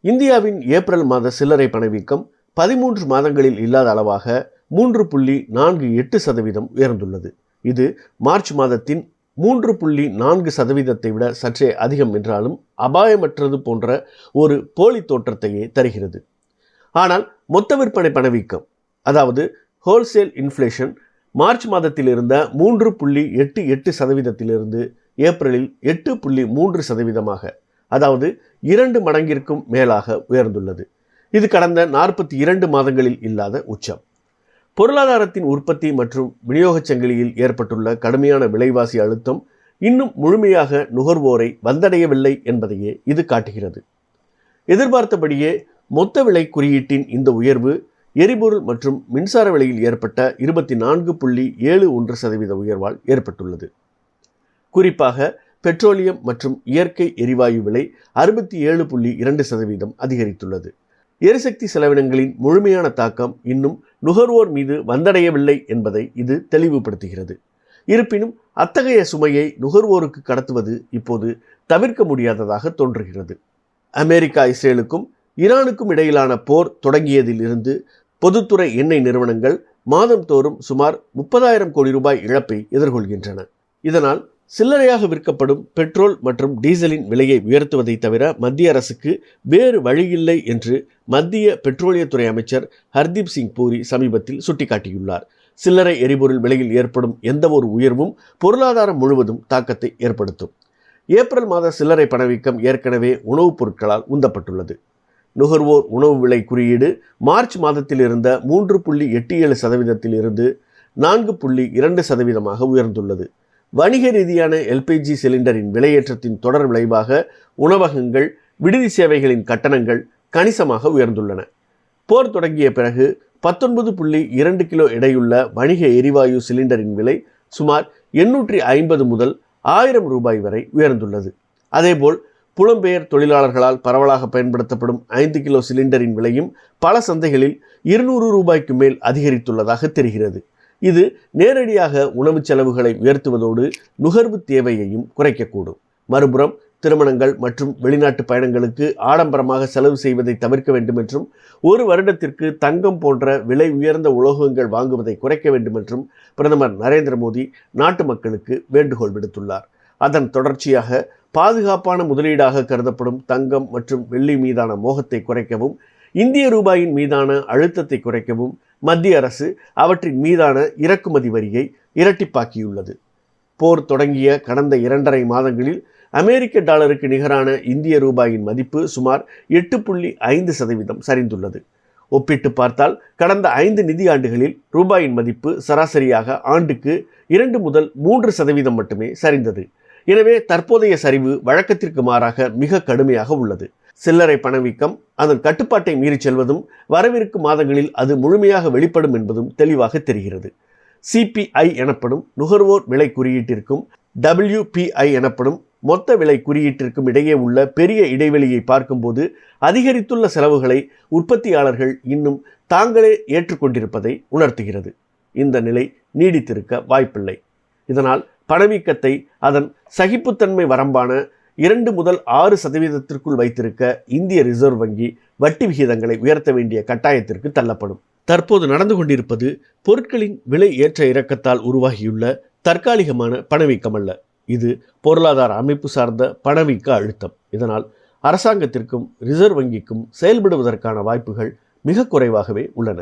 இந்தியாவின் ஏப்ரல் மாத சில்லறை பணவீக்கம் 13 மாதங்களில் இல்லாத அளவாக 3.48% உயர்ந்துள்ளது. இது மார்ச் மாதத்தின் 3.4%ஐ விட சற்றே அதிகம் என்றாலும் அபாயமற்றது போன்ற ஒரு போலி தோற்றத்தையே தருகிறது. ஆனால் மொத்த விற்பனை பணவீக்கம், அதாவது ஹோல்சேல் இன்ஃப்ளேஷன், மார்ச் மாதத்தில் இருந்த 3.88%இலிருந்து ஏப்ரலில் 8.3%, அதாவது 2 மடங்கிற்கும் மேலாக உயர்ந்துள்ளது. இது கடந்த 42 மாதங்களில் இல்லாத உச்சம். பொருளாதாரத்தின் உற்பத்தி மற்றும் விநியோகச் சங்கிலியில் ஏற்பட்டுள்ள கடுமையான விலைவாசி அழுத்தம் இன்னும் முழுமையாக நுகர்வோரை வந்தடையவில்லை என்பதையே இது காட்டுகிறது. எதிர்பார்த்தபடியே மொத்த விலை குறியீட்டின் இந்த உயர்வு எரிபொருள் மற்றும் மின்சார விலையில் ஏற்பட்ட 24.71% உயர்வால் ஏற்பட்டுள்ளது. குறிப்பாக பெட்ரோலியம் மற்றும் இயற்கை எரிவாயு விலை 67.2% அதிகரித்துள்ளது. எரிசக்தி செலவினங்களின் முழுமையான தாக்கம் இன்னும் நுகர்வோர் மீது வந்தடையவில்லை என்பதை இது தெளிவுபடுத்துகிறது. இருப்பினும் அத்தகைய சுமையை நுகர்வோருக்கு கடத்துவது இப்போது தவிர்க்க முடியாததாக தோன்றுகிறது. அமெரிக்கா, இஸ்ரேலுக்கும் ஈரானுக்கும் இடையிலான போர் தொடங்கியதில் இருந்து பொதுத்துறை எண்ணெய் நிறுவனங்கள் மாதந்தோறும் சுமார் 30,000 கோடி ரூபாய் இழப்பை எதிர்கொள்கின்றன. இதனால் சில்லறையாக விற்கப்படும் பெட்ரோல் மற்றும் டீசலின் விலையை உயர்த்துவதை தவிர மத்திய அரசுக்கு வேறு வழியில்லை என்று மத்திய பெட்ரோலியத்துறை அமைச்சர் ஹர்தீப் சிங் பூரி சமீபத்தில் சுட்டிக்காட்டியுள்ளார். சில்லறை எரிபொருள் விலையில் ஏற்படும் எந்த ஒரு உயர்வும் பொருளாதாரம் முழுவதும் தாக்கத்தை ஏற்படுத்தும். ஏப்ரல் மாத சில்லறை பணவீக்கம் ஏற்கனவே உணவுப் பொருட்களால் உந்தப்பட்டுள்ளது. நுகர்வோர் உணவு விலை குறியீடு மார்ச் மாதத்தில் இருந்த 3.87% இருந்து 4.2% உயர்ந்துள்ளது. வணிக ரீதியான எல்பிஜி சிலிண்டரின் விலையேற்றத்தின் தொடர் விளைவாக உணவகங்கள், விடுதி சேவைகளின் கட்டணங்கள் கணிசமாக உயர்ந்துள்ளன. போர் தொடங்கிய பிறகு 19.2 கிலோ எடையுள்ள வணிக எரிவாயு சிலிண்டரின் விலை சுமார் 850 முதல் 1000 ரூபாய் வரை உயர்ந்துள்ளது. அதேபோல் புலம்பெயர் தொழிலாளர்களால் பரவலாக பயன்படுத்தப்படும் 5 கிலோ சிலிண்டரின் விலையும் பல சந்தைகளில் 200 ரூபாய்க்கு மேல் அதிகரித்துள்ளதாக தெரிகிறது. இது நேரடியாக உணவு செலவுகளை உயர்த்துவதோடு நுகர்வு தேவையையும் குறைக்கக்கூடும். மறுபுறம் திருமணங்கள் மற்றும் வெளிநாட்டு பயணங்களுக்கு ஆடம்பரமாக செலவு செய்வதை தவிர்க்க வேண்டும் என்றும், ஒரு வருடத்திற்கு தங்கம் போன்ற விலை உயர்ந்த உலோகங்கள் வாங்குவதை குறைக்க வேண்டும் என்றும் பிரதமர் நரேந்திர மோடி நாட்டு மக்களுக்கு வேண்டுகோள் விடுத்துள்ளார். அதன் தொடர்ச்சியாக பாதுகாப்பான முதலீடாக கருதப்படும் தங்கம் மற்றும் வெள்ளி மீதான மோகத்தை குறைக்கவும், இந்திய ரூபாயின் மீதான அழுத்தத்தை குறைக்கவும் மத்திய அரசு அவற்றின் மீதான இறக்குமதி வரியை இரட்டிப்பாக்கியுள்ளது. போர் தொடங்கிய கடந்த 2.5 மாதங்களில் அமெரிக்க டாலருக்கு நிகரான இந்திய ரூபாயின் மதிப்பு சுமார் 8.5% சரிந்துள்ளது. ஒப்பிட்டு பார்த்தால் கடந்த 5 நிதியாண்டுகளில் ரூபாயின் மதிப்பு சராசரியாக ஆண்டுக்கு 2 முதல் 3% மட்டுமே சரிந்தது. எனவே தற்போதைய சரிவு வழக்கத்திற்கு மாறாக மிக கடுமையாக உள்ளது. சில்லறை பணவீக்கம் அதன் கட்டுப்பாட்டை மீறி செல்வதும், வரவிருக்கும் மாதங்களில் அது முழுமையாக வெளிப்படும் என்பதும் தெளிவாக தெரிகிறது. சிபிஐ எனப்படும் நுகர்வோர் விலை குறியீட்டிற்கும் WPI எனப்படும் மொத்த விலை குறியீட்டிற்கும் இடையே உள்ள பெரிய இடைவெளியை பார்க்கும்போது அதிகரித்துள்ள செலவுகளை உற்பத்தியாளர்கள் இன்னும் தாங்களே ஏற்றுக்கொண்டிருப்பதை உணர்த்துகிறது. இந்த நிலை நீடித்திருக்க வாய்ப்பில்லை. இதனால் பணவீக்கத்தை அதன் சகிப்புத்தன்மை வரம்பான 2 முதல் 6% வைத்திருக்க இந்திய ரிசர்வ் வங்கி வட்டி விகிதங்களை உயர்த்த வேண்டிய கட்டாயத்திற்கு தள்ளப்படும். தற்போது நடந்து கொண்டிருப்பது பொருட்களின் விலை ஏற்ற இறக்கத்தால் உருவாகியுள்ள தற்காலிகமான பணவீக்கம் அல்ல. இது பொருளாதார அமைப்பு சார்ந்த பணவீக்க அழுத்தம். இதனால் அரசாங்கத்திற்கும் ரிசர்வ் வங்கிக்கும் செயல்படுவதற்கான வாய்ப்புகள் மிக குறைவாகவே உள்ளன.